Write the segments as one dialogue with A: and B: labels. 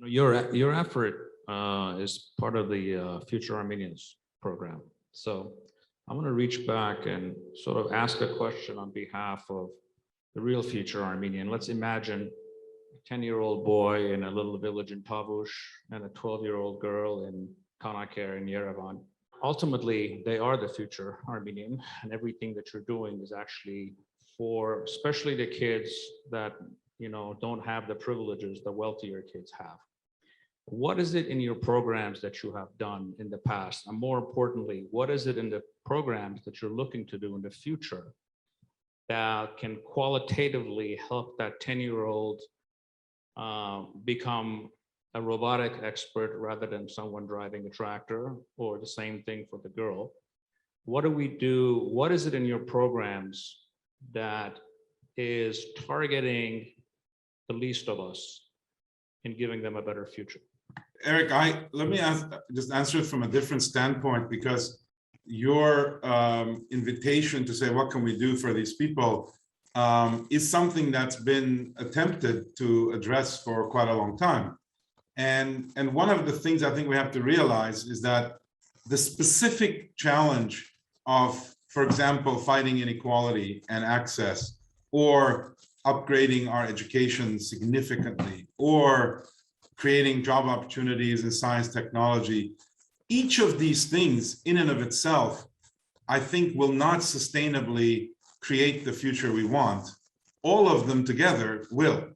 A: Your effort is part of the Future Armenians program. So I'm going to reach back and sort of ask a question on behalf of the real future Armenian. Let's imagine a 10-year-old boy in a little village in Tavush and a 12-year-old girl in Kanaker in Yerevan. Ultimately, they are the future Armenian, and everything that you're doing is actually for especially the kids that don't have the privileges the wealthier kids have. What is it in your programs that you have done in the past? And more importantly, what is it in the programs that you're looking to do in the future that can qualitatively help that 10-year-old become a robotic expert rather than someone driving a tractor, or the same thing for the girl? What do we do? What is it in your programs that is targeting the least of us and giving them a better future?
B: Eric, let me just answer it from a different standpoint, because your invitation to say, what can we do for these people, is something that's been attempted to address for quite a long time. And one of the things I think we have to realize is that the specific challenge of, for example, fighting inequality and access, or upgrading our education significantly, or creating job opportunities in science, technology, each of these things in and of itself, I think, will not sustainably create the future we want. All of them together will.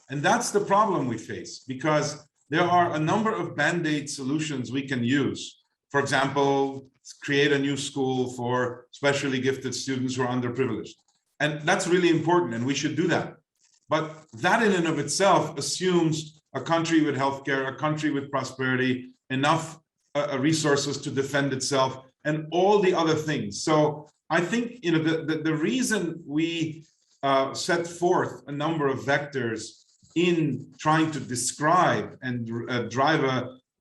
B: And that's the problem we face, because there are a number of band-aid solutions we can use. For example, create a new school for specially gifted students who are underprivileged. And that's really important, and we should do that. But that in and of itself assumes a country with healthcare, a country with prosperity, enough resources to defend itself, and all the other things. So I think the reason we set forth a number of vectors in trying to describe and drive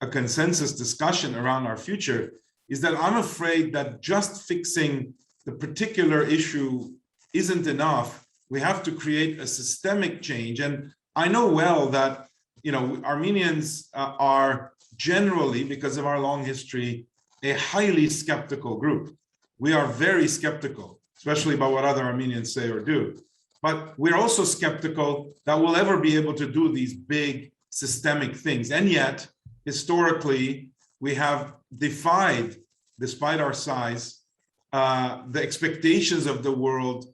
B: a consensus discussion around our future is that I'm afraid that just fixing the particular issue isn't enough. We have to create a systemic change. And I know well that Armenians are generally, because of our long history, a highly skeptical group. We are very skeptical, especially about what other Armenians say or do. But we're also skeptical that we'll ever be able to do these big systemic things. And yet, historically, we have defied, despite our size, the expectations of the world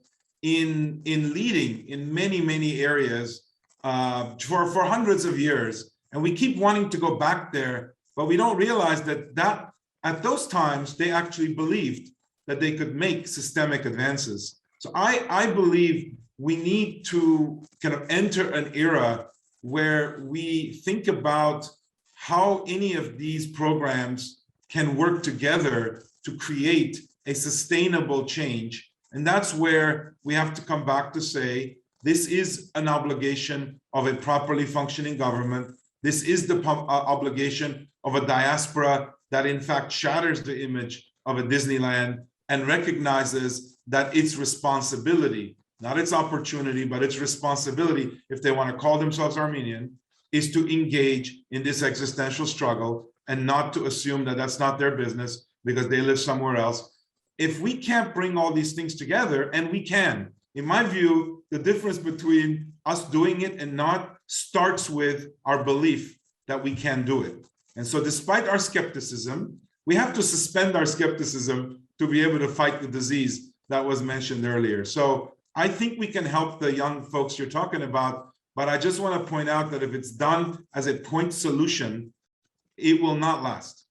B: in leading in many, many areas for hundreds of years. And we keep wanting to go back there, but we don't realize that at those times, they actually believed that they could make systemic advances. So I believe we need to kind of enter an era where we think about how any of these programs can work together to create a sustainable change. And that's where we have to come back to say, this is an obligation of a properly functioning government. This is the obligation of a diaspora that in fact shatters the image of a Disneyland and recognizes that its responsibility, not its opportunity, but its responsibility, if they want to call themselves Armenian, is to engage in this existential struggle and not to assume that that's not their business because they live somewhere else. If we can't bring all these things together, and we can, in my view, the difference between us doing it and not starts with our belief that we can do it. And so despite our skepticism, we have to suspend our skepticism to be able to fight the disease that was mentioned earlier. So I think we can help the young folks you're talking about, but I just want to point out that if it's done as a point solution, it will not last.